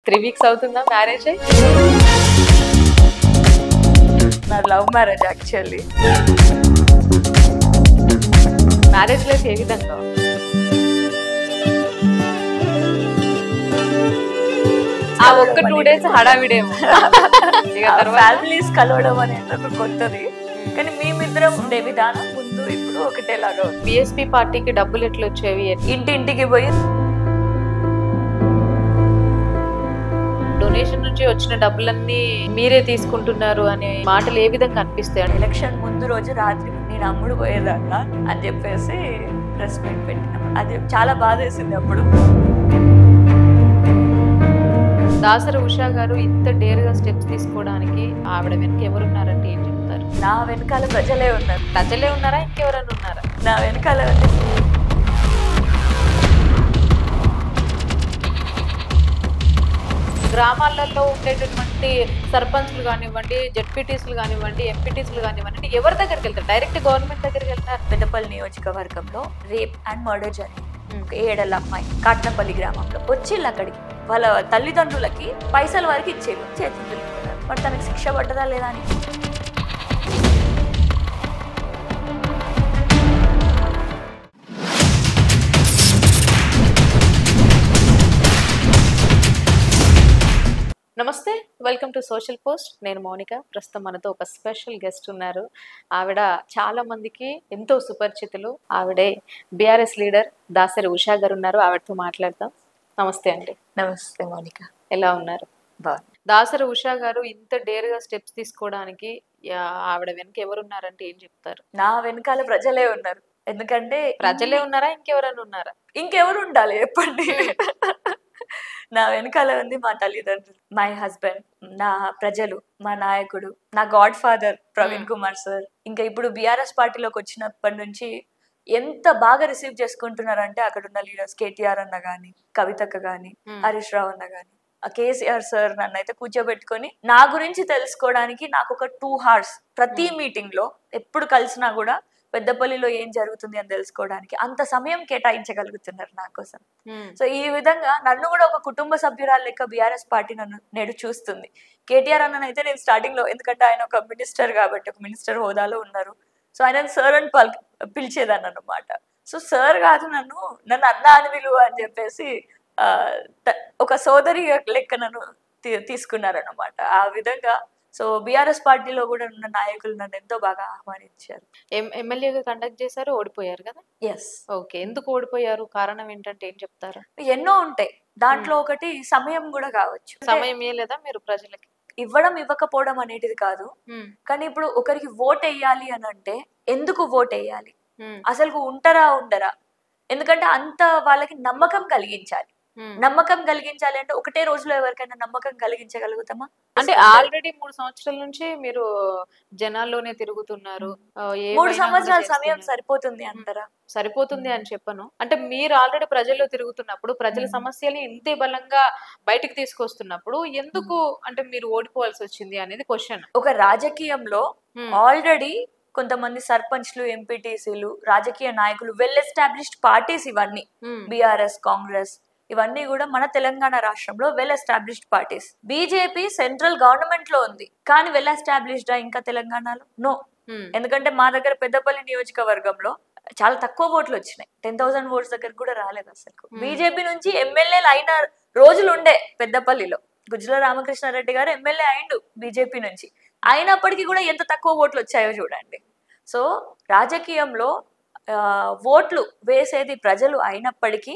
3 weeks అవుతుందా marriage అయ్యి? నా love marriage actually. Marriage life ఏ విధంగా? ఆ ఒక్క 2 days హడావిడేమో. ఫ్యామిలీస్ కలవడం అనేది ఒక కొత్తది, కానీ మేమిద్దరం ఉండే విధానం ముందు ఇప్పుడు ఒకటేలాగా ఉంది. బిఎస్పీ పార్టీకి డబ్బులు ఎట్లా వచ్చేవి? ఇంటింటికి పోయి డొనేషన్ నుంచి వచ్చిన డబ్బులన్నీ మీరే తీసుకుంటున్నారు అనే మాటలు ఏ విధంగా అనిపిస్తాయి? ఎలక్షన్ ముందు రోజు రాత్రి నేను అమ్ముడు పోయేదాకా అని చెప్పేసి ప్రెస్ మీట్ పెట్టినాం. అది చాలా బాధేసింది అప్పుడు. దాసరి ఉషా గారు ఇంత డేర్గా స్టెప్స్ తీసుకోవడానికి ఆవిడ వెనక ఎవరున్నారంటే ఏం చెప్తారు? నా వెనకాల ప్రజలే ఉన్నారు. ప్రజలే ఉన్నారా, ఇంకెవరైనా ఉన్నారా? నా వెనకాల గ్రామాలలో ఉండేటటువంటి సర్పంచ్లు కానివ్వండి, జెడ్పీటీసీలు కానివ్వండి, ఎంపీటీసీలు కానివ్వండి, ఎవరి దగ్గరికి వెళ్తారు? డైరెక్ట్ గవర్నమెంట్ దగ్గరికి వెళ్తారు. పెద్దపల్లి నియోజకవర్గంలో రేప్ అండ్ మర్డర్ జరిగింది. 7 ఏళ్ల అమ్మాయి కాట్నపల్లి గ్రామంలో వచ్చిళ్ళు అక్కడికి వాళ్ళ తల్లిదండ్రులకి పైసల వరకు ఇచ్చేవి, చేతులు దులుపుకున్నారు. మరి తనకి శిక్ష పడ్డదా లేదా అని. నమస్తే, వెల్కమ్ టు సోషల్ పోస్ట్. నేను మౌనిక. ప్రస్తుతం మనతో ఒక స్పెషల్ గెస్ట్ ఉన్నారు. ఆవిడ చాలా మందికి ఎంతో సుపరిచితులు. ఆవిడే బీఆర్ఎస్ లీడర్ దాసరి ఉషా గారు ఉన్నారు. ఆవిడతో మాట్లాడతాం. నమస్తే అండి. నమస్తే మౌనిక, ఎలా ఉన్నారు? దాసరి ఉషా గారు ఇంత డేర్గా స్టెప్స్ తీసుకోవడానికి ఆవిడ వెనక ఎవరున్నారంటే ఏం చెప్తారు? నా వెనకాల ప్రజలే ఉన్నారు. ఎందుకంటే ప్రజలే ఉన్నారా, ఇంకెవరైనా ఉన్నారా? ఇంకెవరు ఉండాలి చెప్పండి. నా వెనకాల ఉంది మా తల్లిదండ్రులు, మై హస్బెండ్, నా ప్రజలు, మా నాయకుడు, నా God father Praveen Kumar sir. ఇంకా ఇప్పుడు బీఆర్ఎస్ పార్టీలోకి వచ్చినప్పటి నుంచి ఎంత బాగా రిసీవ్ చేసుకుంటున్నారంటే అక్కడ ఉన్న లీడర్స్, కేటీఆర్ అన్న గాని, కవితక్క గాని, హరీష్ రావు అన్న గాని, కేసీఆర్ సార్ నన్ను అయితే కూర్చోబెట్టుకొని నా గురించి తెలుసుకోవడానికి నాకు ఒక 2 hours ప్రతి మీటింగ్ లో ఎప్పుడు కలిసినా కూడా పెద్దపల్లిలో ఏం జరుగుతుంది అని తెలుసుకోవడానికి అంత సమయం కేటాయించగలుగుతున్నారు నా కోసం. సో ఈ విధంగా నన్ను కూడా ఒక కుటుంబ సభ్యురాలు లెక్క బీఆర్ఎస్ పార్టీ నన్ను నేడు చూస్తుంది. కేటీఆర్ అన్ననైతే నేను స్టార్టింగ్ లో, ఎందుకంటే ఆయన ఒక మినిస్టర్ కాబట్టి ఒక మినిస్టర్ హోదాలో ఉన్నారు, సో ఆయన సార్ అని పిలిచేదాన్ని అన్నమాట. సో సార్ కాదు, నన్ను అన్న అని విలువ అని చెప్పేసి ఒక సోదరి లెక్క నన్ను తీసుకున్నారన్నమాట. ఆ విధంగా సో బీఆర్ఎస్ పార్టీలో కూడా ఉన్న నాయకులు నన్ను ఎంతో బాగా ఆహ్వానించారు. ఎమ్మెల్యేగా కండక్ట్ చేశారు, ఓడిపోయారు కదా? ఎస్. ఓకే, ఎందుకు ఓడిపోయారు? కారణం ఏంటంటే ఏం చెప్తారు? ఎన్నో ఉంటాయి, దాంట్లో ఒకటి సమయం కూడా కావచ్చు. సమయం లేదా మీరు ప్రజలకి ఇవ్వడం ఇవ్వకపోవడం అనేటిది కాదు, కానీ ఇప్పుడు ఒకరికి ఓట్ వేయాలి అని అంటే ఎందుకు ఓట్ వేయాలి, అసలు ఉంటారా ఉండరా, ఎందుకంటే అంత వాళ్ళకి నమ్మకం కలిగించాలి. నమ్మకం కలిగించాలి అంటే ఒకటే రోజులో ఎవరికైనా నమ్మకం కలిగించగలుగుతామా? అంటే ఆల్రెడీ 3 సంవత్సరాల నుంచి మీరు జనాల్లోనే తిరుగుతున్నారు. 3 సంవత్సరాల సమయం సరిపోతుంది అంటారా? సరిపోతుంది అని చెప్పను. అంటే మీరు ఆల్రెడీ ప్రజల్లో తిరుగుతున్నప్పుడు, ప్రజల సమస్యల్ని ఇంతే బలంగా బయటకు తీసుకొస్తున్నప్పుడు ఎందుకు అంటే మీరు ఓడిపోవాల్సి వచ్చింది అనేది క్వశ్చన్. ఒక రాజకీయంలో ఆల్రెడీ కొంతమంది సర్పంచ్లు, ఎంపీటీసీలు, రాజకీయ నాయకులు, వెల్ ఎస్టాబ్లిష్డ్ పార్టీస్, ఇవన్నీ బీఆర్ఎస్, కాంగ్రెస్, ఇవన్నీ కూడా మన తెలంగాణ రాష్ట్రంలో well established parties. BJP central government లో ఉంది, కానీ వెల్ ఎస్టాబ్లిష్డ్ ఇంకా తెలంగాణలో నో. ఎందుకంటే మా దగ్గర పెద్దపల్లి నియోజకవర్గంలో చాలా తక్కువ ఓట్లు వచ్చినాయి, 10,000 votes దగ్గర కూడా రాలేదు అసలు. బీజేపీ నుంచి ఎమ్మెల్యేలు అయిన రోజులు ఉండే పెద్దపల్లిలో. గుజ్జల రామకృష్ణారెడ్డి గారు ఎమ్మెల్యే అయిండు బీజేపీ నుంచి, అయినప్పటికీ కూడా ఎంత తక్కువ ఓట్లు వచ్చాయో చూడండి. సో రాజకీయంలో ఓట్లు వేసేది ప్రజలు అయినప్పటికీ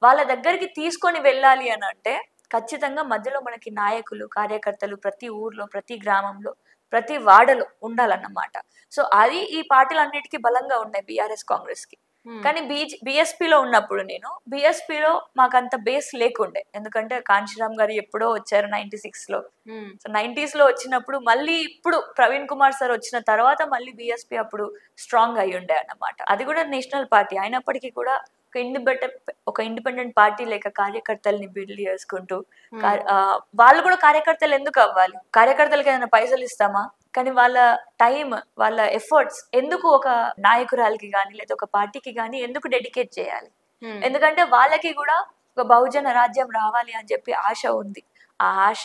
వాళ్ళ దగ్గరికి తీసుకొని వెళ్ళాలి అని అంటే ఖచ్చితంగా మధ్యలో మనకి నాయకులు, కార్యకర్తలు ప్రతి ఊర్లో, ప్రతి గ్రామంలో, ప్రతి వాడలో ఉండాలన్నమాట. సో అది ఈ పార్టీలన్నిటికీ బలంగా ఉన్నాయి బీఆర్ఎస్, కాంగ్రెస్ కి. కానీ బీఎస్పీలో ఉన్నప్పుడు నేను బీఎస్పీలో మాకు అంత బేస్ లేకుండే, ఎందుకంటే కాంశీరామ్ గారు ఎప్పుడో వచ్చారు 96 లో. సో 90s లో వచ్చినప్పుడు మళ్ళీ ఇప్పుడు ప్రవీణ్ కుమార్ సార్ వచ్చిన తర్వాత మళ్ళీ బీఎస్పీ అప్పుడు స్ట్రాంగ్ అయి ఉండే అన్నమాట. అది కూడా నేషనల్ పార్టీ అయినప్పటికీ కూడా ఒక ఇండిపెండెంట్ పార్టీ లేక కార్యకర్తల్ని బిల్డ్ చేసుకుంటూ, వాళ్ళు కూడా కార్యకర్తలు ఎందుకు అవ్వాలి? కార్యకర్తలకి ఏదైనా పైసలు ఇస్తామా? కానీ వాళ్ళ టైం, వాళ్ళ ఎఫర్ట్స్ ఎందుకు ఒక నాయకురాలకి కానీ లేదా ఒక పార్టీకి కానీ ఎందుకు డెడికేట్ చేయాలి? ఎందుకంటే వాళ్ళకి కూడా ఒక బహుజన రాజ్యం రావాలి అని చెప్పి ఆశ ఉంది. ఆ ఆశ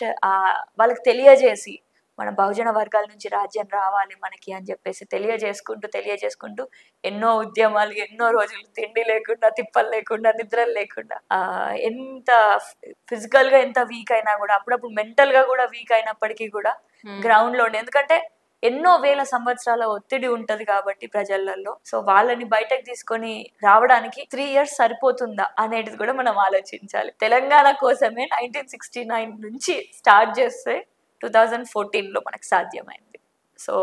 వాళ్ళకి తెలియజేసి మన బహుజన వర్గాల నుంచి రాజ్యం రావాలి మనకి అని చెప్పేసి తెలియజేసుకుంటూ ఎన్నో ఉద్యమాలు, ఎన్నో రోజులు తిండి లేకుండా, తిప్పలు లేకుండా, నిద్రలు లేకుండా, ఎంత ఫిజికల్ గా ఎంత వీక్ అయినా కూడా, అప్పుడప్పుడు మెంటల్ గా కూడా వీక్ అయినప్పటికీ కూడా గ్రౌండ్ లో ఎందుకంటే ఎన్నో వేల సంవత్సరాల ఒత్తిడి ఉంటది కాబట్టి ప్రజలలో. సో వాళ్ళని బయటకు తీసుకొని రావడానికి 3 years సరిపోతుందా అనేది కూడా మనం ఆలోచించాలి. తెలంగాణ కోసమే 1969 నుంచి స్టార్ట్ చేస్తే 2014లో మనకు సాధ్యమైంది. సో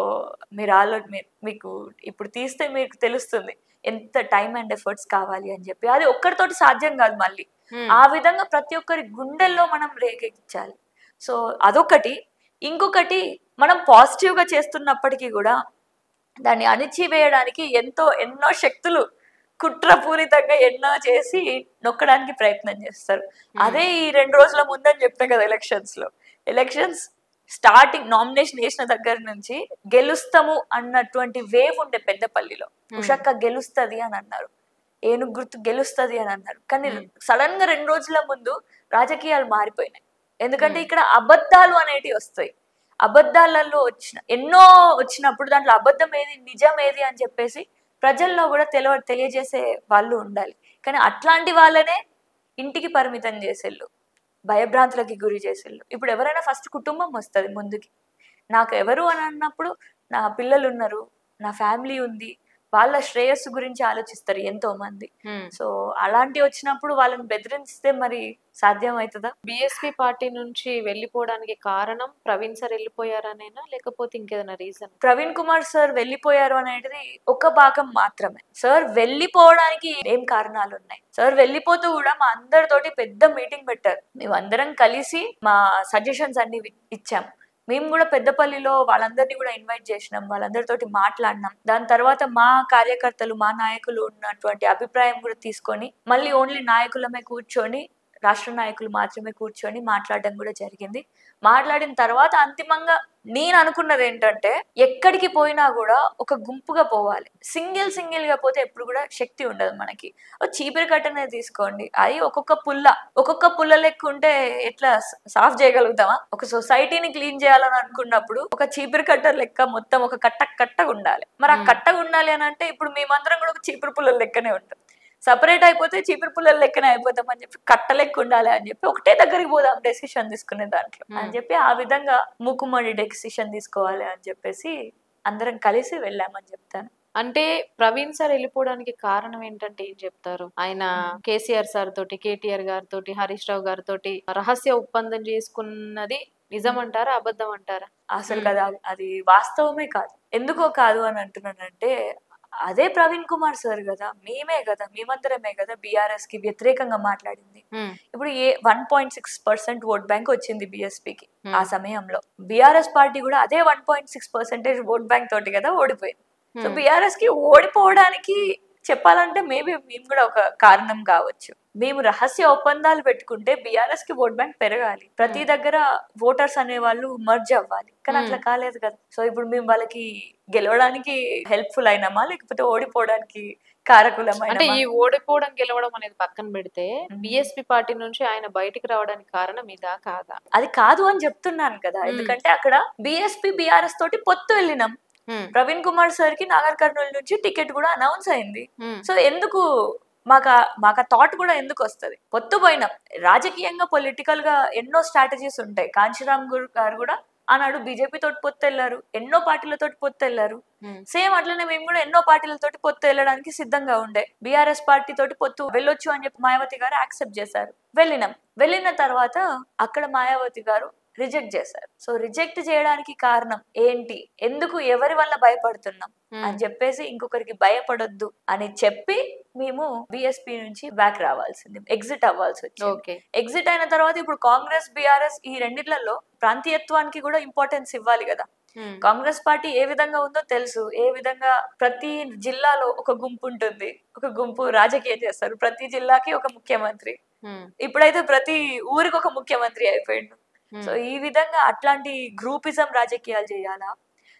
మీకు ఇప్పుడు తీస్తే మీకు తెలుస్తుంది ఎంత టైం అండ్ ఎఫర్ట్స్ కావాలి అని చెప్పి. అది ఒక్కరితోటి సాధ్యం కాదు. మళ్ళీ ఆ విధంగా ప్రతి ఒక్కరి గుండెల్లో మనం రేకెక్కించాలి. సో అదొకటి. ఇంకొకటి, మనం పాజిటివ్ గా చేస్తున్నప్పటికీ కూడా దాన్ని అణిచివేయడానికి ఎన్నో శక్తులు కుట్రపూరితంగా ఎన్నో చేసి నొక్కడానికి ప్రయత్నం చేస్తారు. అదే ఈ 2 రోజుల ముందని చెప్తాం కదా, ఎలక్షన్స్ స్టార్టింగ్ నామినేషన్ వేసిన దగ్గర నుంచి గెలుస్తాము అన్నటువంటి వేవ్ ఉండే పెద్దపల్లిలో. ఉషక్క గెలుస్తుంది అని అన్నారు, ఏనుగు గుర్తు గెలుస్తుంది అని అన్నారు. కానీ సడన్ గా 2 రోజుల ముందు రాజకీయాలు మారిపోయినాయి. ఎందుకంటే ఇక్కడ అబద్ధాలు అనేటివి వస్తాయి. అబద్ధాలలో ఎన్నో వచ్చినప్పుడు దాంట్లో అబద్ధం ఏది నిజం ఏది అని చెప్పేసి ప్రజల్లో కూడా తెలియజేసే వాళ్ళు ఉండాలి. కానీ అట్లాంటి వాళ్ళనే ఇంటికి పరిమితం చేసేళ్ళు, భయభ్రాంతులకి గురి చేసేళ్ళు. ఇప్పుడు ఎవరైనా ఫస్ట్ కుటుంబం వస్తుంది ముందుకి. నాకు ఎవరు అని అన్నప్పుడు నా పిల్లలు ఉన్నారు, నా ఫ్యామిలీ ఉంది, వాళ్ళ శ్రేయస్సు గురించి ఆలోచిస్తారు ఎంతో మంది. సో అలాంటి వచ్చినప్పుడు వాళ్ళని బెదిరిస్తే మరి సాధ్యం అవుతుందా? బిఎస్పీ పార్టీ నుంచి వెళ్ళిపోవడానికి కారణం ప్రవీణ్ సార్ వెళ్ళిపోయారనేనా, లేకపోతే ఇంకేదైనా రీజన్? ప్రవీణ్ కుమార్ సార్ వెళ్ళిపోయారు అనేది ఒక భాగం మాత్రమే. సార్ వెళ్ళిపోవడానికి ఏం కారణాలు ఉన్నాయి? సార్ వెళ్ళిపోతూ కూడా మా అందరితోటి పెద్ద మీటింగ్ పెట్టారు. మేము అందరం కలిసి మా సజెషన్స్ అన్ని ఇచ్చాం. మేము కూడా పెద్దపల్లిలో వాళ్ళందరినీ కూడా ఇన్వైట్ చేసినాం, వాళ్ళందరితోటి మాట్లాడినాం. దాని తర్వాత మా కార్యకర్తలు, మా నాయకులు ఉన్నటువంటి అభిప్రాయం కూడా తీసుకొని మళ్ళీ ఓన్లీ నాయకులమే కూర్చొని, రాష్ట్ర నాయకులు మాత్రమే కూర్చొని మాట్లాడడం కూడా జరిగింది. మాట్లాడిన తర్వాత అంతిమంగా నేను అనుకున్నది ఏంటంటే, ఎక్కడికి పోయినా కూడా ఒక గుంపుగా పోవాలి. సింగిల్ గా పోతే ఎప్పుడు కూడా శక్తి ఉండదు మనకి. చీపిరి కట్టనే తీసుకోండి, అది ఒక్కొక్క పుల్ల లెక్క ఉంటే ఎట్లా సాఫ్ చేయగలుగుతామా? ఒక సొసైటీని క్లీన్ చేయాలని అనుకున్నప్పుడు ఒక చీపిరి కట్టర్ లెక్క మొత్తం ఒక కట్టగా ఉండాలి. మరి ఆ కట్టగా ఉండాలి అని అంటే ఇప్పుడు మేమందరం కూడా ఒక చీపిరి పుల్లల లెక్కనే ఉంటాం. సపరేట్ అయిపోతే చీపిరి పుల్లల లెక్కనే అయిపోతాం అని చెప్పి, కట్ట లెక్క ఉండాలి అని చెప్పి ఒకటే దగ్గరికి పోదాం డెసిషన్ తీసుకునే దాంట్లో అని చెప్పి, ఆ విధంగా మూకుమ్మడి డెసిషన్ తీసుకోవాలి అని చెప్పేసి అందరం కలిసి వెళ్ళామని చెప్తాను. అంటే ప్రవీణ్ సార్ వెళ్ళిపోవడానికి కారణం ఏంటంటే ఏం చెప్తారు? ఆయన కేసీఆర్ సార్ తోటి, కేటీఆర్ గారితో, హరీష్ రావు గారితో రహస్య ఒప్పందం చేసుకున్నది నిజం అంటారా, అబద్ధం అంటారా? అసలు కదా అది వాస్తవమే కాదు. ఎందుకో కాదు అని అంటున్నానంటే, అదే ప్రవీణ్ కుమార్ సార్ కదా, మేమందరమే కదా బీఆర్ఎస్ కి వ్యతిరేకంగా మాట్లాడింది. ఇప్పుడు 1.6% ఓట్ బ్యాంక్ వచ్చింది బిఎస్పీకి. ఆ సమయంలో బీఆర్ఎస్ పార్టీ కూడా అదే 1.6% ఓట్ బ్యాంక్ తోటి కదా ఓడిపోయింది. సో బీఆర్ఎస్ కి ఓడిపోవడానికి చెప్పాలంటే మేబీ మేము కూడా ఒక కారణం కావచ్చు. మేము రహస్య ఒప్పందాలు పెట్టుకుంటే బీఆర్ఎస్ కి ఓట్ బ్యాంక్ పెరగాలి, ప్రతి దగ్గర ఓటర్స్ అనే వాళ్ళు మర్జ్ అవ్వాలి. కానీ అట్లా కాలేదు కదా. సో ఇప్పుడు మేము వాళ్ళకి గెలవడానికి హెల్ప్ఫుల్ అయినామా, లేకపోతే ఓడిపోవడానికి కారకులమైన? అంటే ఈ ఓడిపోవడం గెలవడం అనేది పక్కన పెడితే బిఎస్పీ పార్టీ నుంచి ఆయన బయటికి రావడానికి కారణం ఇదా కాదా? అది కాదు అని చెప్తున్నాను కదా. ఎందుకంటే అక్కడ బీఎస్పీ బీఆర్ఎస్ తోటి పొత్తు వెళ్ళినాం. ప్రవీణ్ కుమార్ సార్ కి నాగర్ కర్నూలు నుంచి టికెట్ కూడా అనౌన్స్ అయింది. సో ఎందుకు మాకు థాట్ కూడా ఎందుకు వస్తుంది? పొత్తు పోయినాం. రాజకీయంగా పొలిటికల్ గా ఎన్నో స్ట్రాటజీస్ ఉంటాయి. కాంచీరామ్ గారు కూడా ఆనాడు బీజేపీ తోటి పొత్తు వెళ్ళారు, ఎన్నో పార్టీలతోటి పొత్తు వెళ్ళారు. సేమ్ అట్లనే మేము కూడా ఎన్నో పార్టీలతోటి పొత్తు వెళ్ళడానికి సిద్ధంగా ఉండే. బీఆర్ఎస్ పార్టీ తోటి పొత్తు వెళ్ళొచ్చు అని చెప్పి మాయావతి గారు యాక్సెప్ట్ చేశారు. వెళ్ళిన తర్వాత అక్కడ మాయావతి గారు రిజెక్ట్ చేశారు. సో రిజెక్ట్ చేయడానికి కారణం ఏంటి, ఎందుకు, ఎవరి వల్ల భయపడుతున్నాం అని చెప్పేసి, ఇంకొకరికి భయపడొద్దు అని చెప్పి మేము బిఎస్పీ నుంచి బ్యాక్ రావాల్సింది, ఎగ్జిట్ అవ్వాల్సి వచ్చింది. ఎగ్జిట్ అయిన తర్వాత ఇప్పుడు కాంగ్రెస్ బీఆర్ఎస్ ఈ రెండిట్లలో ప్రాంతీయత్వానికి కూడా ఇంపార్టెన్స్ ఇవ్వాలి కదా. కాంగ్రెస్ పార్టీ ఏ విధంగా ఉందో తెలుసు, ఏ విధంగా ప్రతి జిల్లాలో ఒక గుంపు ఉంటుంది, ఒక గుంపు రాజకీయం చేస్తారు, ప్రతి జిల్లాకి ఒక ముఖ్యమంత్రి. ఇప్పుడైతే ప్రతి ఊరికి ఒక ముఖ్యమంత్రి అయిపోయిండు. సో ఈ విధంగా అట్లాంటి గ్రూపిజం రాజకీయాలు చేయాలా,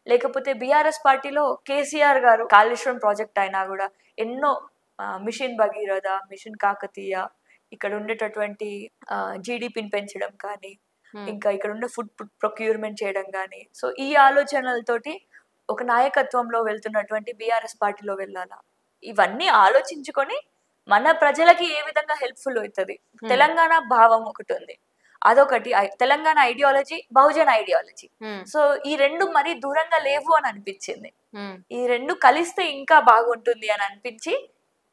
లేకపోతే బీఆర్ఎస్ పార్టీలో కేసీఆర్ గారు కాళేశ్వరం ప్రాజెక్ట్ అయినా కూడా ఎన్నో మిషన్ భగీరథ, మిషన్ కాకతీయ, ఇక్కడ ఉండేటటువంటి జీడిపిని పెంచడం కానీ, ఇంకా ఇక్కడ ఉన్న ఫుడ్ ప్రొక్యూర్మెంట్ చేయడం కానీ. సో ఈ ఆలోచనలతోటి ఒక నాయకత్వంలో వెళ్తున్నటువంటి బీఆర్ఎస్ పార్టీలో వెళ్ళాలా, ఇవన్నీ ఆలోచించుకొని మన ప్రజలకి ఏ విధంగా హెల్ప్ఫుల్ అవుతుంది. తెలంగాణ భావం ఒకటి ఉంది, అదొకటి. తెలంగాణ ఐడియాలజీ, బహుజన ఐడియాలజీ. సో ఈ రెండు మరీ దూరంగా లేవు అని అనిపించింది. ఈ రెండు కలిస్తే ఇంకా బాగుంటుంది అని అనిపించి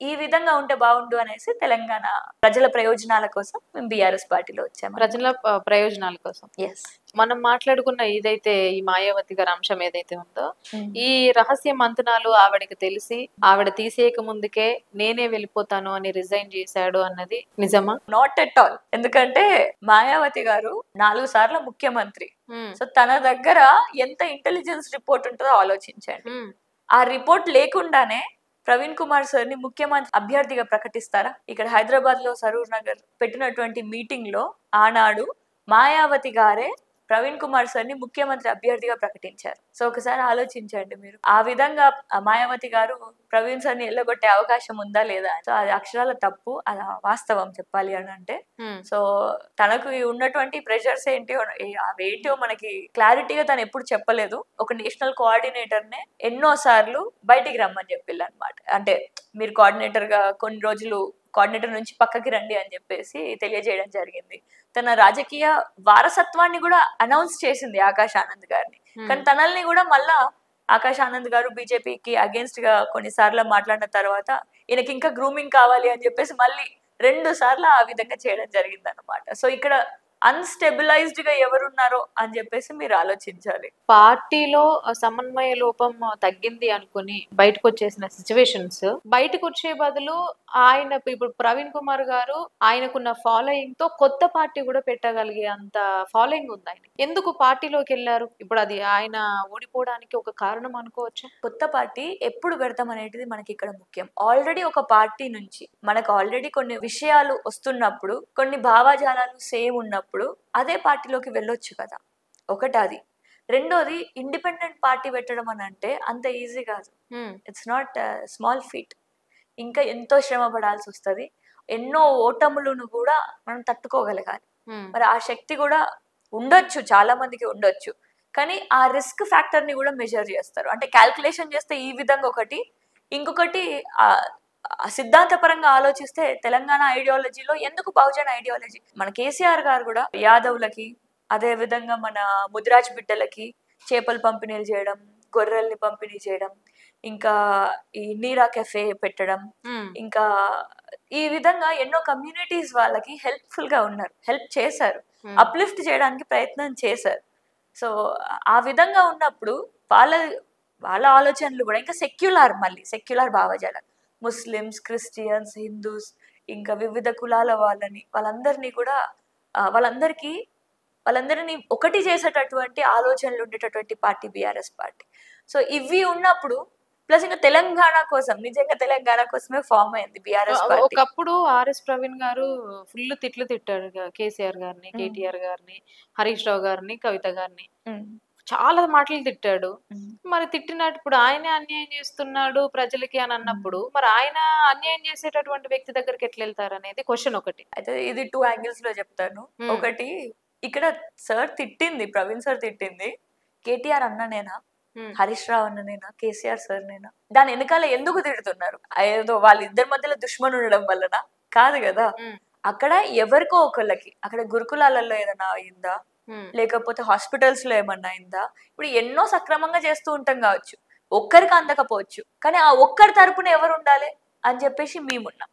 ఈ విధంగా ఉంటే బాగుండు అనేసి తెలంగాణ ప్రజల ప్రయోజనాల కోసం మేము బీఆర్ఎస్ పార్టీలో వచ్చాము. ప్రజల ప్రయోజనాల కోసం. ఎస్. మనం మాట్లాడుకున్న ఇదైతే ఈ మాయావతి గారి అంశం ఏదైతే ఉందో, ఈ రహస్య మంతనాలు ఆవిడకి తెలిసి ఆవిడ తీసేయక ముందుకే నేనే వెళ్ళిపోతాను అని రిజైన్ చేశాడు అన్నది నిజమా? Not at all. ఎందుకంటే మాయావతి గారు 4 సార్లు ముఖ్యమంత్రి. సో తన దగ్గర ఎంత ఇంటెలిజెన్స్ రిపోర్ట్ ఉంటుందో ఆలోచించండి. ఆ రిపోర్ట్ లేకుండానే ప్రవీణ్ కుమార్ సార్ ని ముఖ్యమంత్రి అభ్యర్థిగా ప్రకటిస్తారా? ఇక్కడ హైదరాబాద్ లో సరూర్ నగర్ పెట్టినటువంటి మీటింగ్ లో ఆనాడు మాయావతి గారే ప్రవీణ్ కుమార్ సార్ ని ముఖ్యమంత్రి అభ్యర్థిగా ప్రకటించారు. సో ఒకసారి ఆలోచించండి మీరు. ఆ విధంగా మాయావతి గారు ప్రవీణ్ సార్ ని ఎల్లగొట్టే అవకాశం ఉందా లేదా? సో అది అక్షరాల తప్పు, అది వాస్తవం చెప్పాలి అని అంటే. సో తనకు ఉన్నటువంటి ప్రెషర్స్ ఏంటి అవేంటో మనకి క్లారిటీగా తను ఎప్పుడు చెప్పలేదు. ఒక నేషనల్ కోఆర్డినేటర్ నే ఎన్నో సార్లు బయటికి రమ్మని చెప్పిల్లు అనమాట. అంటే మీరు కోఆర్డినేటర్ గా కొన్ని రోజులు కోఆర్డినేటర్ నుంచి పక్కకి రండి అని చెప్పేసి తెలియజేయడం జరిగింది. తన రాజకీయ వారసత్వాన్ని కూడా అనౌన్స్ చేసింది ఆకాష్ ఆనంద్ గారిని. కానీ తనల్ని కూడా మళ్ళా ఆకాష్ ఆనంద్ గారు బీజేపీకి అగేన్స్ట్ గా కొన్నిసార్లు మాట్లాడిన తర్వాత ఈయనకి ఇంకా గ్రూమింగ్ కావాలి అని చెప్పేసి మళ్ళీ 2 సార్లు ఆ విధంగా చేయడం జరిగింది అనమాట. సో ఇక్కడ అన్స్టెబిలైజ్డ్ గా ఎవరున్నారో అని చెప్పేసి మీరు ఆలోచించాలి. పార్టీలో సమన్వయ లోపం తగ్గింది అనుకుని బయటకు వచ్చేసిన సిచ్యువేషన్స్, బయటకు వచ్చే బదులు ఆయన ఇప్పుడు ప్రవీణ్ కుమార్ గారు ఆయనకున్న ఫాలోయింగ్ తో కొత్త పార్టీ కూడా పెట్టగలిగే అంత ఫాలోయింగ్ ఉంది ఆయన. ఎందుకు పార్టీలోకి వెళ్ళారు? ఇప్పుడు అది ఆయన ఓడిపోవడానికి ఒక కారణం అనుకోవచ్చు. కొత్త పార్టీ ఎప్పుడు పెడతాం అనేది మనకి ఇక్కడ ముఖ్యం. ఆల్రెడీ ఒక పార్టీ నుంచి మనకు ఆల్రెడీ కొన్ని విషయాలు వస్తున్నప్పుడు, కొన్ని భావజాలాలు సేమ్ ఉన్నప్పుడు అదే పార్టీలోకి వెళ్ళొచ్చు కదా. ఒకటి అది. రెండోది, ఇండిపెండెంట్ పార్టీ పెట్టడం అని అంటే అంత ఈజీ కాదు. It's not small feet. ఇంకా ఎంతో శ్రమ పడాల్సి వస్తుంది. ఎన్నో ఓటములను కూడా మనం తట్టుకోగలగాలి. మరి ఆ శక్తి కూడా ఉండొచ్చు, చాలా మందికి ఉండొచ్చు. కానీ ఆ రిస్క్ ఫ్యాక్టర్ ని కూడా మెజర్ చేస్తారు. అంటే క్యాల్కులేషన్ చేస్తే ఈ విధంగా ఒకటి, ఇంకొకటి సిద్ధాంతపరంగా ఆలోచిస్తే తెలంగాణ ఐడియాలజీలో ఎందుకు బహుజన ఐడియాలజీ? మన కేసీఆర్ గారు కూడా యాదవులకి, అదే విధంగా మన ముదిరాజ్ బిడ్డలకి చేపలు పంపిణీలు చేయడం, గొర్రెల్ని పంపిణీ చేయడం, ఇంకా ఈ నీరా కెఫే పెట్టడం, ఇంకా ఈ విధంగా ఎన్నో కమ్యూనిటీస్ వాళ్ళకి హెల్ప్ఫుల్ గా ఉన్నారు, హెల్ప్ చేశారు, అప్లిఫ్ట్ చేయడానికి ప్రయత్నం చేశారు. సో ఆ విధంగా ఉన్నప్పుడు వాళ్ళ ఆలోచనలు కూడా ఇంకా సెక్యులర్ భావజాలం, ముస్లిమ్స్, క్రిస్టియన్స్, హిందూస్, ఇంకా వివిధ కులాల వాళ్ళందరినీ కూడా వాళ్ళందరినీ ఒకటి చేసేటటువంటి ఆలోచనలు ఉండేటటువంటి పార్టీ బీఆర్ఎస్ పార్టీ. సో ఇవి ఉన్నప్పుడు ప్లస్ ఇంకా తెలంగాణ కోసం, నిజంగా తెలంగాణ కోసమే ఫామ్ అయింది బీఆర్ఎస్ పార్టీ. ఒకప్పుడు ఆర్ఎస్ ప్రవీణ్ గారు ఫుల్ తిట్లు తిట్టాడు కేసీఆర్ గారిని, కేటీఆర్ గారిని, హరీష్ రావు గారిని, కవిత గారిని, చాలా మాటలు తిట్టాడు. మరి తిట్టినప్పుడు ఆయనే అన్యాయం చేస్తున్నాడు ప్రజలకి అని అన్నప్పుడు మరి ఆయన అన్యాయం చేసేటటువంటి వ్యక్తి దగ్గరికి ఎట్లా వెళ్తారు అనేది క్వశ్చన్ ఒకటి. అయితే ఇది 2 యాంగిల్స్ లో చెప్తాను. ఒకటి, ఇక్కడ సార్ తిట్టింది, ప్రవీణ్ సార్ తిట్టింది కేటీఆర్ అన్ననేనా, హరీష్ రావు అన్ననేనా, కేసీఆర్ సార్ నేనా? దాని వెనకాల ఎందుకు తిడుతున్నారు? ఏదో వాళ్ళిద్దరి మధ్యలో దుష్మన్ ఉండడం వల్లనా? కాదు కదా. అక్కడ ఎవరికో ఒకళ్ళకి, అక్కడ గురుకులాలలో ఏదైనా అయిందా, లేకపోతే హాస్పిటల్స్ లో ఏమన్నా అయిందా? ఇప్పుడు ఎన్నో సక్రమంగా చేస్తూ ఉంటాం కావచ్చు, ఒక్కరికి అందకపోవచ్చు, కానీ ఆ ఒక్కరి తరపున ఎవరు ఉండాలి అని చెప్పేసి మేమున్నాం.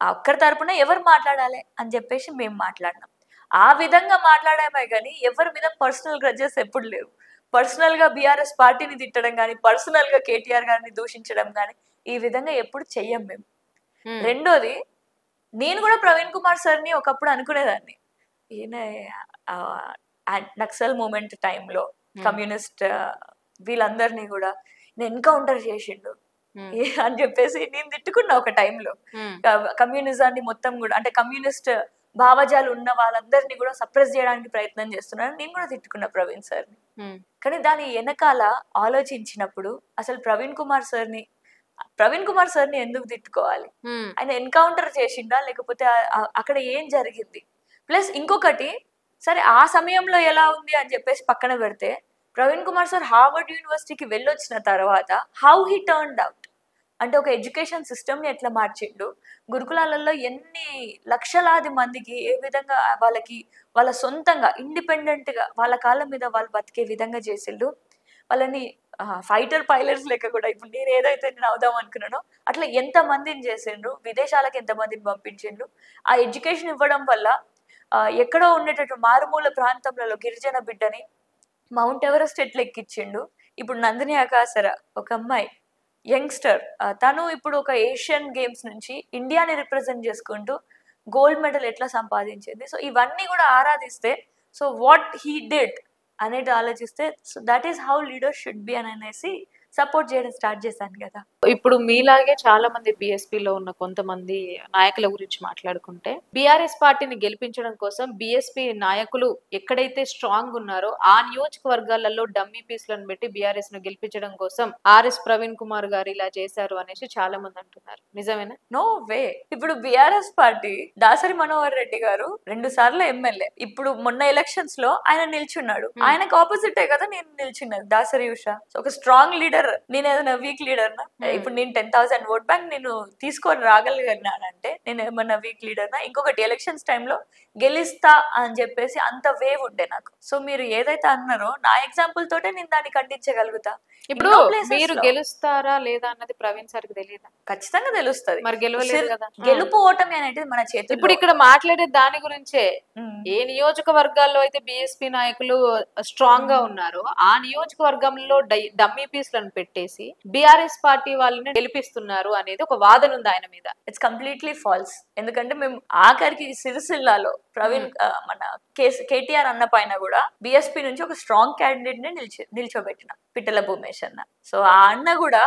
ఆ ఒక్కరి తరపున ఎవరు మాట్లాడాలి అని చెప్పేసి మేము మాట్లాడినాం. ఆ విధంగా మాట్లాడామే కానీ ఎవరి మీద పర్సనల్ గ్రడ్జెస్ ఎప్పుడు లేవు. పర్సనల్ గా బీఆర్ఎస్ పార్టీని తిట్టడం కానీ, పర్సనల్ గా కేటీఆర్ గారిని దూషించడం కానీ ఈ విధంగా ఎప్పుడు చెయ్యం మేము. రెండోది, నేను కూడా ప్రవీణ్ కుమార్ సార్ ని ఒకప్పుడు అనుకునేదాన్ని, ఈయన నక్సల్ మూమెంట్ టైంలో కమ్యూనిస్ట్ వీళ్ళందరినీ కూడా ఎన్కౌంటర్ చేసిండు అని చెప్పేసి నేను తిట్టుకున్నా ఒక టైంలో. కమ్యూనిజాన్ని మొత్తం కూడా, అంటే కమ్యూనిస్ట్ భావజాలు ఉన్న వాళ్ళందరినీ కూడా సప్రెస్ చేయడానికి ప్రయత్నం చేస్తున్నాను నేను కూడా తిట్టుకున్నా ప్రవీణ్ సార్ని. కానీ దాని వెనకాల ఆలోచించినప్పుడు అసలు ప్రవీణ్ కుమార్ సార్ని ఎందుకు తిట్టుకోవాలి? ఆయన ఎన్కౌంటర్ చేసిండా, లేకపోతే అక్కడ ఏం జరిగింది? ప్లస్ ఇంకొకటి, సరే ఆ సమయంలో ఎలా ఉంది అని చెప్పేసి పక్కన పెడితే, ప్రవీణ్ కుమార్ సార్ హార్వర్డ్ యూనివర్సిటీకి వెళ్ళొచ్చిన తర్వాత హౌ హీ టర్న్డ్ అవుట్, అంటే ఒక ఎడ్యుకేషన్ సిస్టమ్ని ఎట్లా మార్చిండు, గురుకులాలలో ఎన్ని లక్షలాది మందికి ఏ విధంగా వాళ్ళకి వాళ్ళ సొంతంగా ఇండిపెండెంట్గా వాళ్ళ కాళ్ళ మీద వాళ్ళు బతికే విధంగా చేసిండు, వాళ్ళని ఫైటర్ పైలట్స్ లెక్క కూడా ఇప్పుడు నేను అవుదాం అనుకున్నానో అట్లా ఎంతమందిని చేసిండ్రు, విదేశాలకు ఎంతమందిని పంపించిండ్రు. ఆ ఎడ్యుకేషన్ ఇవ్వడం వల్ల ఎక్కడో ఉండేటట్టు మారుమూల ప్రాంతంలో గిరిజన బిడ్డని మౌంట్ ఎవరెస్ట్ ఎట్లా ఎక్కించిండు. ఇప్పుడు నందిని అకాసర ఒక అమ్మాయి యంగ్స్టర్, తను ఇప్పుడు ఒక ఏషియన్ గేమ్స్ నుంచి ఇండియాని రిప్రజెంట్ చేసుకుంటూ గోల్డ్ మెడల్ ఎట్లా సంపాదించింది. సో ఇవన్నీ కూడా ఆరాధిస్తే, సో వాట్ హీ డిడ్ అనేది ఆలోచిస్తే, so that is how leader should be అని అనేసి సపోర్ట్ చేయడం స్టార్ట్ చేశాను కదా. ఇప్పుడు మీలాగే చాలా మంది బిఎస్పీలో ఉన్న కొంతమంది నాయకుల గురించి మాట్లాడుకుంటే, బీఆర్ఎస్ పార్టీని గెలిపించడం కోసం బిఎస్పీ నాయకులు ఎక్కడైతే స్ట్రాంగ్ ఉన్నారో ఆ నియోజకవర్గాలలో డమ్మీ పీస్లను పెట్టి బీఆర్ఎస్ ను గెలిపించడం కోసం ఆర్ఎస్ ప్రవీణ్ కుమార్ గారు ఇలా చేశారు అనేసి చాలా మంది అంటున్నారు. నిజమేనా? No way. ఇప్పుడు బీఆర్ఎస్ పార్టీ దాసరి మనోహర్ రెడ్డి గారు 2 సార్లు ఎమ్మెల్యే, ఇప్పుడు మొన్న ఎలక్షన్స్ లో ఆయన నిల్చున్నాడు. ఆయనకు ఆపోజిటే కదా నేను నిల్చున్నది, దాసరి ఉషా. ఒక స్ట్రాంగ్ లీడర్, నేను ఏదైనా వీక్ లీడర్ నా? ఇప్పుడు నేను 10,000 ఓట్ బ్యాంక్ నేను తీసుకొని రాగలిగానంటే నేను ఏమన్నా వీక్ లీడర్ నా? ఇంకొకటి ఎలక్షన్స్ టైంలో గెలుస్తా అని చెప్పేసి అంత వేవ్ ఉండే నాకు. సో మీరు ఏదైతే అన్నారో నా ఎగ్జాంపుల్ తోటే నేను దాన్ని ఖండించగలుగుతా. ఇప్పుడు మీరు గెలుస్తారా లేదా అన్నది ప్రవీణ్ సార్కి తెలియదా? ఖచ్చితంగా తెలుస్తుంది. మరి గెలవలేదు కదా. గెలుపు ఓటమి అనేది మన చేతుల్లో. ఇప్పుడు ఇక్కడ మాట్లాడే దాని గురించే, ఏ నియోజకవర్గాల్లో అయితే బిఎస్పీ నాయకులు స్ట్రాంగ్ గా ఉన్నారో ఆ నియోజకవర్గంలో డమ్మీ పీస్లను పెట్టేసి బిఆర్ఎస్ పార్టీ వాళ్ళని గెలిపిస్తున్నారు అనేది ఒక వాదన ఉంది ఆయన మీద. It's completely false. ఎందుకంటే మేము ఆఖరికి సిరిసిల్లాలో ప్రవీణ్ మన కేటీఆర్ అన్న పైన కూడా బిఎస్పీ నుంచి ఒక స్ట్రాంగ్ క్యాండిడేట్ ని నిల్చోబెట్టిన, పిట్టల భూమేష్ అన్న. సో ఆ అన్న కూడా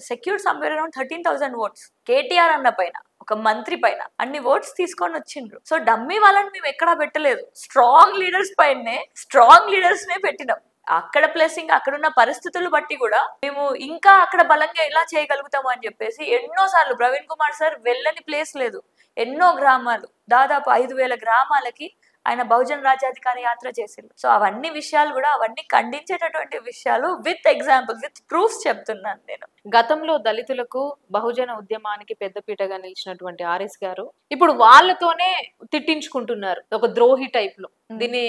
secure somewhere around 13,000 votes KTR అన్న పైన, ఒక మంత్రి పైన అన్ని ఓట్స్ తీసుకొని వచ్చిండ్రు. సో డమ్మీ వాళ్ళని మేము ఎక్కడా పెట్టలేదు, స్ట్రాంగ్ లీడర్స్ పైనే స్ట్రాంగ్ లీడర్స్ నే పెట్టినాం. అక్కడ ప్లస్ ఇంకా అక్కడున్న పరిస్థితులు బట్టి కూడా మేము ఇంకా అక్కడ బలంగా ఎలా చేయగలుగుతాము అని చెప్పేసి ఎన్నోసార్లు ప్రవీణ్ కుమార్ సార్ వెళ్ళని ప్లేస్ లేదు, ఎన్నో గ్రామాలు, దాదాపు 5,000 గ్రామాలకి ఆయన బహుజన రాజ్యాధికారి యాత్ర చేసిండు. సో అవన్నీ విషయాలు కూడా, అవన్నీ ఖండించేటటువంటి విషయాలు విత్ ఎగ్జాంపుల్, విత్ ప్రూఫ్స్ చెప్తున్నాను నేను. గతంలో దళితులకు బహుజన ఉద్యమానికి పెద్దపీటగా నిలిచినటువంటి ఆర్ఎస్ గారు ఇప్పుడు వాళ్ళతోనే తిట్టించుకుంటున్నారు ఒక ద్రోహి టైప్ లో. దీన్ని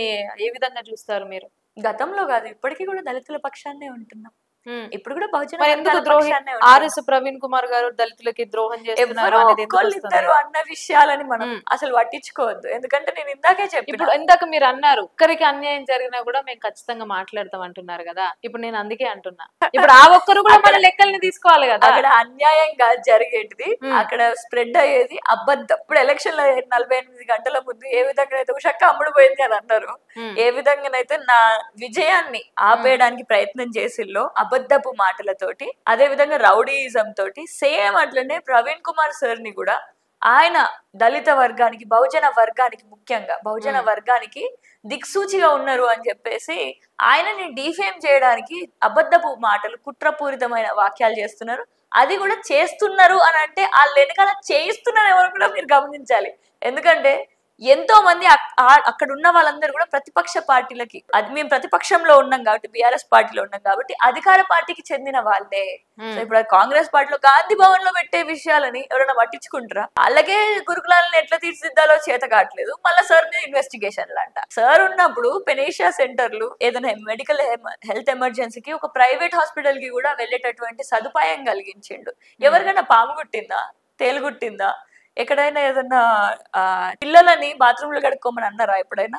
ఏ విధంగా చూస్తారు మీరు? గతంలో కాదు, ఇప్పటికీ కూడా దళితుల పక్షాన్నే ఉంటున్నాం. ఇప్పుడు కూడా బహుజన ఆర్ఎస్ ప్రవీణ్ కుమార్ గారు దళితులకి ద్రోహం చేస్తున్నారు అన్న విషయాలని మనం అసలు పట్టించుకోవద్దు. ఎందుకంటే నేను ఇందాకే చెప్పాను, ఇందాక మీరు అన్నారు ఒక్కరికి అన్యాయం జరిగినా కూడా మేము ఖచ్చితంగా మాట్లాడతాం అంటున్నారు కదా. ఇప్పుడు నేను అందుకే అంటున్నా, ఇప్పుడు ఆ ఒక్కరు కూడా మన లెక్కల్ని తీసుకోవాలి కదా. అక్కడ అన్యాయంగా జరిగేటిది, అక్కడ స్ప్రెడ్ అయ్యేది అబద్ధం. ఇప్పుడు ఎలక్షన్ లో 48 గంటల ముందు ఏ విధంగా అయితే ఉషక్క అమ్ముడు పోయింది అని అన్నారు, ఏ విధంగానైతే నా విజయాన్ని ఆపేయడానికి ప్రయత్నం చేసిల్లో అబద్ధపు మాటలతోటి, అదే విధంగా రౌడీయిజం తోటి, సేమ్ అట్లనే ప్రవీణ్ కుమార్ సార్ ని కూడా ఆయన దళిత వర్గానికి, బహుజన వర్గానికి, ముఖ్యంగా బహుజన వర్గానికి దిక్సూచిగా ఉన్నారు అని చెప్పేసి ఆయనని డిఫేమ్ చేయడానికి అబద్ధపు మాటలు, కుట్రపూరితమైన వాక్యాలు చేస్తున్నారు. అది కూడా చేస్తున్నారు అని అంటే వాళ్ళ వెనకాల చేయిస్తున్నారు ఎవరు కూడా మీరు గమనించాలి. ఎందుకంటే ఎంతో మంది అక్కడ ఉన్న వాళ్ళందరూ కూడా ప్రతిపక్ష పార్టీలకి, అది మేము ప్రతిపక్షంలో ఉన్నాం కాబట్టి, బీఆర్ఎస్ పార్టీలో ఉన్నాం కాబట్టి అధికార పార్టీకి చెందిన వాళ్ళే. సో ఇప్పుడు కాంగ్రెస్ పార్టీలో గాంధీ భవన్ లో పెట్టే విషయాలని ఎవరైనా పట్టించుకుంటారా? అలాగే గురుకులాలను ఎట్లా తీర్చిదిద్దాలో చేత కావట్లేదు, మళ్ళీ సార్ మీద ఇన్వెస్టిగేషన్లు అంట. సార్ ఉన్నప్పుడు పెనేషియా సెంటర్లు, ఏదైనా మెడికల్ హెల్త్ ఎమర్జెన్సీకి ఒక ప్రైవేట్ హాస్పిటల్ కి కూడా వెళ్ళేటటువంటి సదుపాయం కలిగించిండు. ఎవరికైనా పాము గుట్టిందా, తేలు గుట్టిందా, ఎక్కడైనా ఏదన్నా పిల్లలని బాత్రూమ్ లో కడుక్కోమని అన్నారా ఎప్పుడైనా?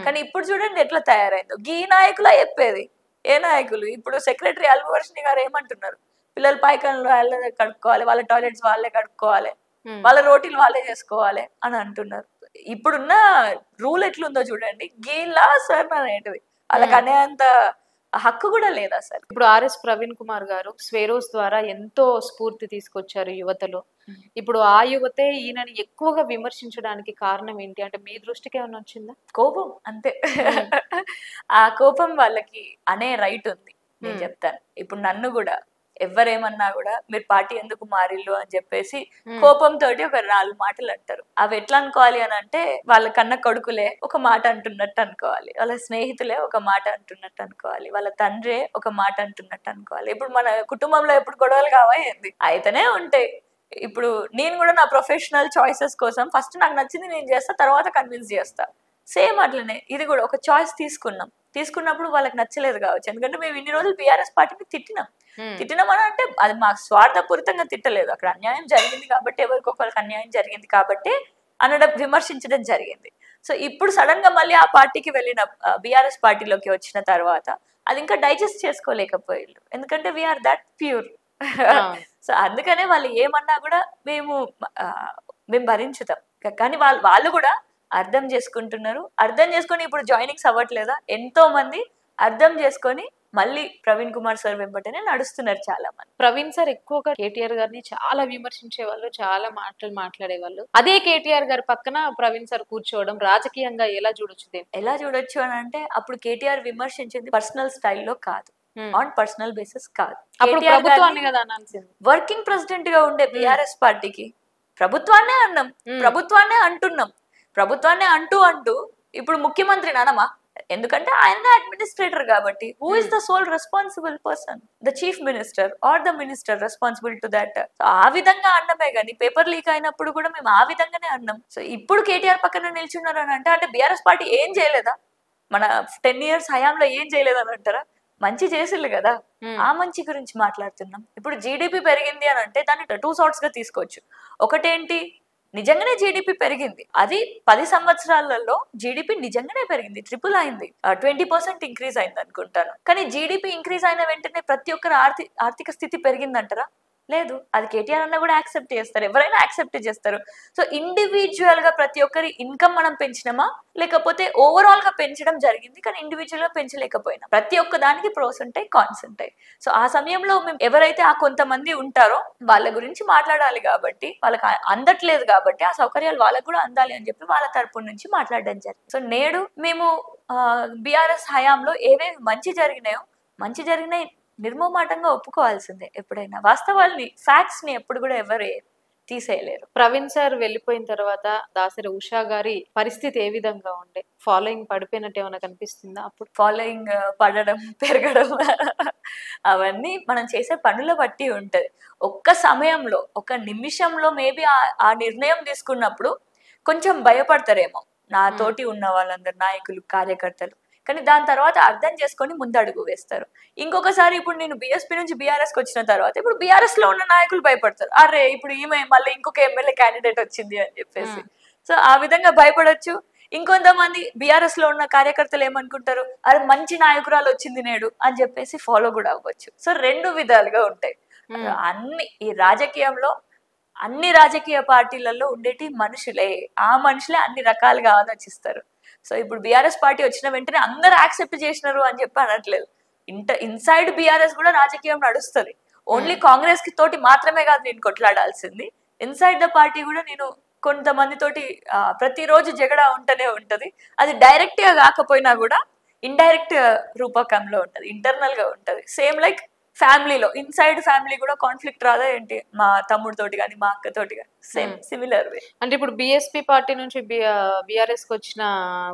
కానీ ఇప్పుడు చూడండి ఎట్లా తయారైందో. ఈ నాయకులా చెప్పేది, ఏ నాయకులు? ఇప్పుడు సెక్రటరీ అల్వవర్షిని గారు ఏమంటున్నారు, పిల్లలు పాయికాన్లు వాళ్ళే కడుక్కోవాలి, వాళ్ళ టాయిలెట్స్ వాళ్ళే కడుక్కోవాలి, వాళ్ళ రోటీలు వాళ్ళే చేసుకోవాలి అని అంటున్నారు. ఇప్పుడున్న రూల్ ఎట్లుందో చూడండి, గీలా సార్ అనేటివి వాళ్ళకి అనేంత హక్కు కూడా లేదు అసలు. ఇప్పుడు ఆర్ఎస్ ప్రవీణ్ కుమార్ గారు స్వేరోస్ ద్వారా ఎంతో స్ఫూర్తి తీసుకొచ్చారు యువతలో. ఇప్పుడు ఆ యువతే ఈయనని ఎక్కువగా విమర్శించడానికి కారణం ఏంటి అంటే మీ దృష్టికి ఏమైనా వచ్చిందా? కోపం, అంతే. ఆ కోపం వాళ్ళకి అనే రైట్ ఉంది, నేను చెప్తాను. ఇప్పుడు నన్ను కూడా ఎవరేమన్నా కూడా మీరు పార్టీ ఎందుకు మారిల్లు అని చెప్పేసి కోపంతో ఒక 4 మాటలు అంటారు. అవి ఎట్లా అనుకోవాలి అని అంటే వాళ్ళ కన్న కొడుకులే ఒక మాట అంటున్నట్టు అనుకోవాలి, వాళ్ళ స్నేహితులే ఒక మాట అంటున్నట్టు అనుకోవాలి, వాళ్ళ తండ్రే ఒక మాట అంటున్నట్టు అనుకోవాలి. ఇప్పుడు మన కుటుంబంలో ఎప్పుడు గొడవలు కావాయింది అయితేనే ఉంటాయి. ఇప్పుడు నేను కూడా నా ప్రొఫెషనల్ చాయిసెస్ కోసం ఫస్ట్ నాకు నచ్చింది నేను చేస్తా, తర్వాత కన్విన్స్ చేస్తా. సేమ్ అట్లనే ఇది కూడా ఒక చాయిస్ తీసుకున్నప్పుడు వాళ్ళకి నచ్చలేదు కావచ్చు, ఎందుకంటే మేము ఇన్ని రోజులు బీఆర్ఎస్ పార్టీని తిట్టినామని అంటే అది మాకు స్వార్థపూరితంగా తిట్టలేదు. అక్కడ అన్యాయం జరిగింది కాబట్టి, ఎవరికొకరికి అన్యాయం జరిగింది కాబట్టి అనడం, విమర్శించడం జరిగింది. సో ఇప్పుడు సడన్ గా మళ్ళీ ఆ పార్టీకి వెళ్ళిన బీఆర్ఎస్ పార్టీలోకి వచ్చిన తర్వాత అది ఇంకా డైజెస్ట్ చేసుకోలేకపోయారు, ఎందుకంటే వీఆర్ దట్ ప్యూర్. సో అందుకనే వాళ్ళు ఏమన్నా కూడా మేము భరించుతాం. కానీ వాళ్ళు కూడా అర్థం చేసుకుంటున్నారు. అర్థం చేసుకొని ఇప్పుడు జాయినింగ్స్ అవ్వట్లేదా, ఎంతో మంది అర్థం చేసుకొని మళ్ళీ ప్రవీణ్ కుమార్ సార్ వెంబటనే నడుస్తున్నారు చాలా మంది. ప్రవీణ్ సార్ ఎక్కువగా కేటీఆర్ గారిని చాలా విమర్శించే వాళ్ళు, చాలా మాటలు మాట్లాడేవాళ్ళు. అదే కేటీఆర్ గారి పక్కన ప్రవీణ్ సార్ కూర్చోవడం రాజకీయంగా ఎలా చూడొచ్చు అని అంటే అప్పుడు కేటీఆర్ విమర్శించింది పర్సనల్ స్టైల్లో కాదు, ఆన్ పర్సనల్ బేసిస్ కాదు. వర్కింగ్ ప్రెసిడెంట్ గా ఉండే బీఆర్ఎస్ పార్టీకి ప్రభుత్వాన్నే అంటున్నాం, ప్రభుత్వాన్ని అంటూ ఇప్పుడు ముఖ్యమంత్రి అనమా, ఎందుకంటే ఆయన అడ్మినిస్ట్రేటర్ కాబట్టి. Who is the sole responsible person, the chief minister or the minister responsible to that. ఆ విధంగా అన్నమే కానీ పేపర్ లీక్ అయినప్పుడు కూడా మేము ఆ విధంగానే అన్నాం. సో ఇప్పుడు కేటీఆర్ పక్కన నిల్చున్నారు అని అంటే బీఆర్ఎస్ పార్టీ ఏం చేయలేదా, మన 10 years హయాంలో ఏం చేయలేదని అంటారా? మంచి చేసిల్లు కదా, ఆ మంచి గురించి మాట్లాడుతున్నాం. ఇప్పుడు జీడిపి పెరిగింది అని అంటే దాన్ని 2 sorts గా తీసుకోవచ్చు. ఒకటేంటి, నిజంగానే జీడిపి పెరిగింది, అది 10 సంవత్సరాలలో జీడిపి నిజంగానే పెరిగింది, ట్రిపుల్ అయింది, 20% ఇంక్రీజ్ అయింది అనుకుంటాను. కానీ జీడిపి ఇంక్రీజ్ అయిన వెంటనే ప్రతి ఒక్కరు ఆర్థిక స్థితి పెరిగిందంటారా? లేదు. అది కేటీఆర్ అన్న కూడా యాక్సెప్ట్ చేస్తారు, ఎవరైనా యాక్సెప్ట్ చేస్తారు. సో ఇండివిజువల్ గా ప్రతి ఒక్కరి ఇన్కమ్ మనం పెంచినామా, లేకపోతే ఓవరాల్ గా పెంచడం జరిగింది కానీ ఇండివిజువల్ గా పెంచలేకపోయినా. ప్రతి ఒక్క దానికి ప్రోస్ ఉంటాయి, కాన్స్ ఉంటాయి. సో ఆ సమయంలో మేము ఎవరైతే ఆ కొంతమంది ఉంటారో వాళ్ళ గురించి మాట్లాడాలి కాబట్టి, వాళ్ళకి అందట్లేదు కాబట్టి ఆ సౌకర్యాలు వాళ్ళకు కూడా అందాలి అని చెప్పి వాళ్ళ తరపు నుంచి మాట్లాడడం జరిగింది. సో నేడు మేము బీఆర్ఎస్ హయాంలో ఏవేవి మంచి జరిగినాయి నిర్మోమాటంగా ఒప్పుకోవాల్సిందే. ఎప్పుడైనా వాస్తవాల్ని, ఫ్యాక్ట్స్ ని ఎప్పుడు కూడా ఎవరు తీసేయలేరు. ప్రవీణ్ సార్ వెళ్ళిపోయిన తర్వాత దాసరి ఉషా గారి పరిస్థితి ఏ విధంగా ఉండే? ఫాలోయింగ్ పడిపోయినట్టు ఏమైనా కనిపిస్తుందా? అప్పుడు ఫాలోయింగ్ పడడం, పెరగడం అవన్నీ మనం చేసే పనుల బట్టి ఉంటది. ఒక్క సమయంలో, ఒక నిమిషంలో మేబీ ఆ నిర్ణయం తీసుకున్నప్పుడు కొంచెం భయపడతారేమో నా తోటి ఉన్న వాళ్ళందరు, నాయకులు, కార్యకర్తలు. కానీ దాని తర్వాత అర్థం చేసుకొని ముందడుగు వేస్తారు. ఇంకొకసారి ఇప్పుడు నేను బీఎస్పీ నుంచి బీఆర్ఎస్కి వచ్చిన తర్వాత ఇప్పుడు బీఆర్ఎస్ లో ఉన్న నాయకులు భయపడతారు, అరే ఇప్పుడు ఈమె మళ్ళీ ఇంకొక ఎమ్మెల్యే క్యాండిడేట్ వచ్చింది అని చెప్పేసి. సో ఆ విధంగా భయపడొచ్చు. ఇంకొంతమంది బీఆర్ఎస్ లో ఉన్న కార్యకర్తలు ఏమనుకుంటారు, అరే మంచి నాయకురాలు వచ్చింది నేడు అని చెప్పేసి ఫాలో కూడా అవ్వచ్చు. సో 2 విధాలుగా ఉంటాయి. ఈ రాజకీయంలో అన్ని రాజకీయ పార్టీలలో ఉండేటి మనుషులే, ఆ మనుషులే అన్ని రకాలుగా ఆలోచిస్తారు. సో ఇప్పుడు బీఆర్ఎస్ పార్టీ వచ్చిన వెంటనే అందరు యాక్సెప్ట్ చేసినారు అని చెప్పి అనట్లేదు. ఇన్సైడ్ బీఆర్ఎస్ కూడా రాజకీయం నడుస్తుంది. ఓన్లీ కాంగ్రెస్ కి తోటి మాత్రమే కాదు నేను కొట్లాడాల్సింది, ఇన్సైడ్ ద పార్టీ కూడా నేను కొంతమంది తోటి ప్రతిరోజు జగడా ఉంటూనే ఉంటది. అది డైరెక్ట్ గా కాకపోయినా కూడా ఇండైరెక్ట్ రూపకంలో ఉంటది, ఇంటర్నల్ గా ఉంటది. సేమ్ లైక్ ఫ్యామిలీలో, ఇన్సైడ్ ఫ్యామిలీ కూడా కాన్ఫ్లిక్ట్ రాదా ఏంటి, మా తమ్ముడితోటి కానీ మా అక్కతోటి కానీ, సేమ్ సిమిలర్ వే. అంటే ఇప్పుడు బీఎస్పీ పార్టీ నుంచి బీఆర్ఎస్ కి వచ్చిన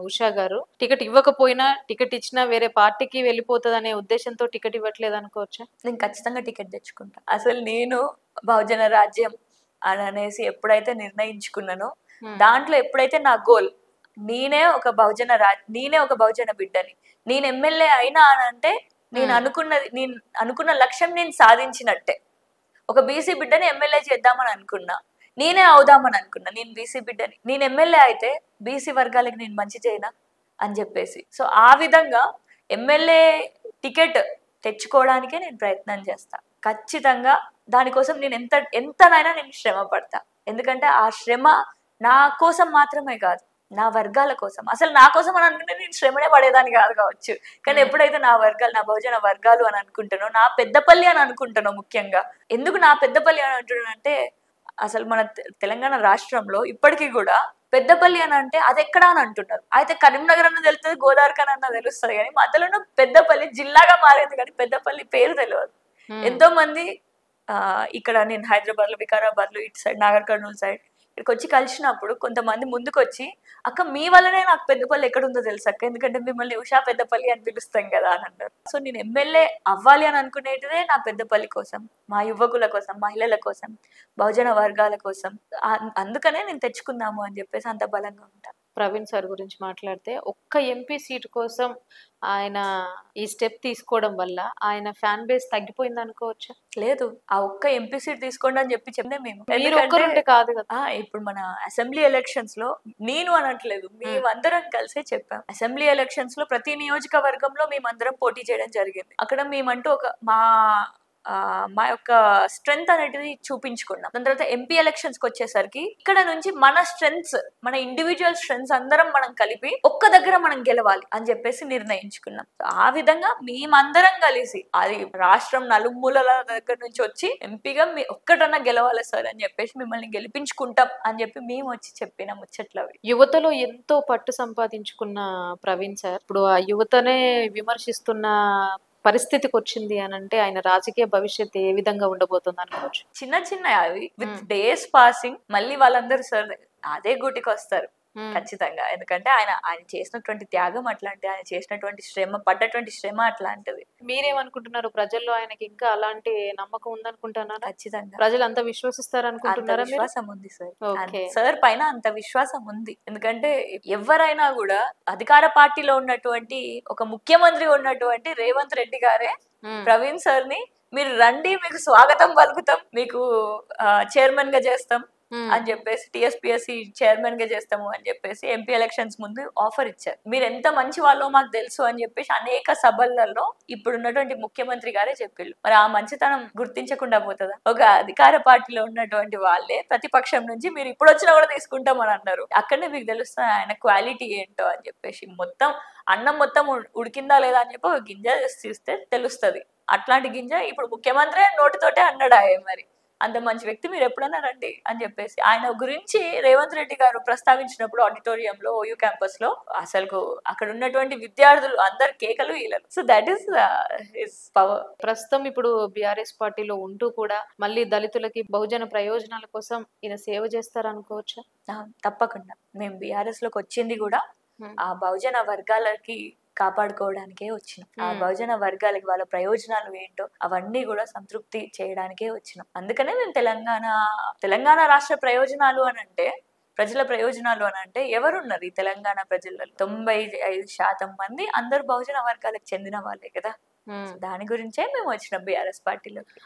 ఉషా గారు టికెట్ ఇవ్వకపోయినా, టికెట్ ఇచ్చినా వేరే పార్టీకి వెళ్ళిపోతుంది అనే ఉద్దేశంతో టికెట్ ఇవ్వట్లేదు అనుకోవచ్చా? నేను ఖచ్చితంగా టికెట్ తెచ్చుకుంటా. అసలు నేను బహుజన రాజ్యం అని అనేసి ఎప్పుడైతే నిర్ణయించుకున్నానో, దాంట్లో ఎప్పుడైతే నా గోల్, నేనే ఒక బహుజన బిడ్డని, నేను ఎమ్మెల్యే అయినా అని అంటే నేను అనుకున్న లక్ష్యం నేను సాధించినట్టే. ఒక బీసీ బిడ్డని ఎమ్మెల్యే చేద్దామని అనుకున్నా, నేనే అవుదామని అనుకున్నా. నేను బీసీ బిడ్డని, నేను ఎమ్మెల్యే అయితే బీసీ వర్గాలకి నేను మంచి చేయనా అని చెప్పేసి. సో ఆ విధంగా ఎమ్మెల్యే టికెట్ తెచ్చుకోవడానికే నేను ప్రయత్నం చేస్తా. ఖచ్చితంగా దానికోసం నేను ఎంతనైనా నేను శ్రమ పడతా. ఎందుకంటే ఆ శ్రమ నా కోసం మాత్రమే కాదు, నా వర్గాల కోసం. అసలు నా కోసం అని అనుకుంటే నేను శ్రమనే పడేదాన్ని కాదు కావచ్చు, కానీ ఎప్పుడైతే నా బహుజన వర్గాలు అని అనుకుంటానో, నా పెద్దపల్లి అని అనుకుంటానో, ముఖ్యంగా ఎందుకు నా పెద్దపల్లి అని అంటున్నానంటే, అసలు మన తెలంగాణ రాష్ట్రంలో ఇప్పటికీ కూడా పెద్దపల్లి అని అంటే అది ఎక్కడా అని అంటున్నారు. అయితే కరీంనగర్ అన్న తెలుస్తుంది, గోదావరిఖాన్ అన్న తెలుస్తుంది, కానీ మధ్యలో పెద్దపల్లి జిల్లాగా మారేది కానీ పెద్దపల్లి పేరు తెలియదు. ఎంతో మంది ఇక్కడ నేను హైదరాబాద్ లో, వికారాబాద్ లో, ఇటు సైడ్ నాగర్ కర్నూలు సైడ్ ఇక్కడికి వచ్చి కలిసినప్పుడు కొంతమంది ముందుకు వచ్చి అక్క మీ వల్లనే నాకు పెద్దపల్లి ఎక్కడ ఉందో తెలుసు అక్క, ఎందుకంటే మిమ్మల్ని ఉషా పెద్దపల్లి అని పిలుస్తాం కదా అని అన్నారు. సో నేను ఎమ్మెల్యే అవ్వాలి అని అనుకునేటిదే నా పెద్దపల్లి కోసం, మా యువకుల కోసం, మహిళల కోసం, బహుజన వర్గాల కోసం. అందుకనే నేను తెచ్చుకుందాము అని చెప్పేసి అంత బలంగా ఉంటాను. ప్రవీణ్ సార్ గురించి మాట్లాడితే ఒక్క ఎంపీ సీటు కోసం ఆయన ఈ స్టెప్ తీసుకోవడం వల్ల ఆయన ఫ్యాన్ బేస్ తగ్గిపోయింది అనుకోవచ్చా? లేదు, ఆ ఒక్క ఎంపీ సీట్ తీసుకోండి అని చెప్పి చెప్తే మేము కాదు కదా. ఇప్పుడు మన అసెంబ్లీ ఎలక్షన్స్ లో నేను అనట్లేదు, మేమందరం కలిసే చెప్పాం. అసెంబ్లీ ఎలక్షన్స్ లో ప్రతి నియోజకవర్గంలో మేమందరం పోటీ చేయడం జరిగింది. అక్కడ మేమంటూ ఒక మా యొక్క స్ట్రెంగ్త్ అనేది చూపించుకున్నాం. దాని తర్వాత ఎంపీ ఎలక్షన్స్ కి వచ్చేసరికి ఇక్కడ నుంచి మన స్ట్రెంగ్స్, మన ఇండివిజువల్ స్ట్రెంగ్స్ అందరం మనం కలిపి ఒక్క దగ్గర మనం గెలవాలి అని చెప్పేసి నిర్ణయించుకున్నాం. ఆ విధంగా మేమందరం కలిసి అది రాష్ట్రం నలుమూలల దగ్గర నుంచి వచ్చి ఎంపీగా ఒక్కటన్నా గెలవాలి సార్ అని చెప్పేసి మిమ్మల్ని గెలిపించుకుంటాం అని చెప్పి మేము వచ్చి చెప్పిన ముచ్చట్లవి. యువతలో ఎంతో పట్టు సంపాదించుకున్న ప్రవీణ్ సార్ ఇప్పుడు ఆ యువతనే విమర్శిస్తున్న పరిస్థితికి వచ్చింది అని అంటే ఆయన రాజకీయ భవిష్యత్తు ఏ విధంగా ఉండబోతుంది అనుకోవచ్చు? చిన్న చిన్న అవి విత్ డేస్ పాసింగ్ మళ్ళీ వాళ్ళందరూ సార్ అదే గూటికి వస్తారు ఖచ్చితంగా. ఎందుకంటే ఆయన చేసినటువంటి త్యాగం అట్లాంటి, ఆయన చేసినటువంటి శ్రమ, పడ్డటువంటి శ్రమ అట్లాంటిది. మీరేమనుకుంటున్నారు? ప్రజల్లో ఆయనకి ఇంకా అలాంటి నమ్మకం ఉందనుకుంటున్నారా? ఖచ్చితంగా ప్రజలు అంత విశ్వసిస్తారు అనుకుంటున్నారా? విశ్వాసం ఉంది సార్, సార్ పైన అంత విశ్వాసం ఉంది. ఎందుకంటే ఎవరైనా కూడా అధికార పార్టీలో ఉన్నటువంటి ఒక ముఖ్యమంత్రి ఉన్నటువంటి రేవంత్ రెడ్డి గారే ప్రవీణ్ సార్ ని మీరు రండి, మీకు స్వాగతం పలుకుతాం, మీకు చైర్మన్ గా చేస్తాం అని చెప్పేసి, టీఎస్పీఎస్సీ చైర్మన్ గా చేస్తాము అని చెప్పేసి ఎంపీ ఎలక్షన్స్ ముందు ఆఫర్ ఇచ్చారు. మీరు ఎంత మంచి వాళ్ళో మాకు తెలుసు అని చెప్పేసి అనేక సభలలో ఇప్పుడున్నటువంటి ముఖ్యమంత్రి గారే చెప్పిళ్ళు. మరి ఆ మంచితనం గుర్తించకుండా పోతుందా? ఒక అధికార పార్టీలో ఉన్నటువంటి వాళ్ళే ప్రతిపక్షం నుంచి మీరు ఇప్పుడు వచ్చినా కూడా తీసుకుంటాం అని అన్నారు. అక్కడనే మీకు తెలుస్తుంది ఆయన క్వాలిటీ ఏంటో అని చెప్పేసి. మొత్తం అన్నం మొత్తం ఉడికిందా లేదా అని చెప్పి ఒక గింజ చూస్తే తెలుస్తుంది. అట్లాంటి గింజ ఇప్పుడు ముఖ్యమంత్రి నోటితోటే అన్నాడా మరి అంత మంచి వ్యక్తి మీరు ఎప్పుడన్నా రండి అని చెప్పేసి ఆయన గురించి రేవంత్ రెడ్డి గారు ప్రస్తావించినప్పుడు ఆడిటోరియంలో, ఓయూ క్యాంపస్ లో అసలు అక్కడ ఉన్నటువంటి విద్యార్థులు అందరు కేకలు ఈలలు. So that is his power. ప్రస్తుతం ఇప్పుడు బీఆర్ఎస్ పార్టీలో ఉంటూ కూడా మళ్ళీ దళితులకి బహుజన ప్రయోజనాల కోసం ఈయన సేవ చేస్తారు అనుకోవచ్చా? తప్పకుండా. మేము బీఆర్ఎస్ లోకి వచ్చింది కూడా ఆ బహుజన వర్గాలకి కాపాడుకోవడానికే వచ్చినాం. ఆ బహుజన వర్గాలకి వాళ్ళ ప్రయోజనాలు ఏంటో అవన్నీ కూడా సంతృప్తి చేయడానికే వచ్చినాం. అందుకనే మేము తెలంగాణ రాష్ట్ర ప్రయోజనాలు అని అంటే, ప్రజల ప్రయోజనాలు అని అంటే ఎవరున్నారు ఈ తెలంగాణ ప్రజలలో? 95% మంది అందరు బహుజన వర్గాలకు చెందిన వాళ్ళే కదా. దాని గురించే మేము వచ్చినాం బీఆర్ఎస్ పార్టీలోకి.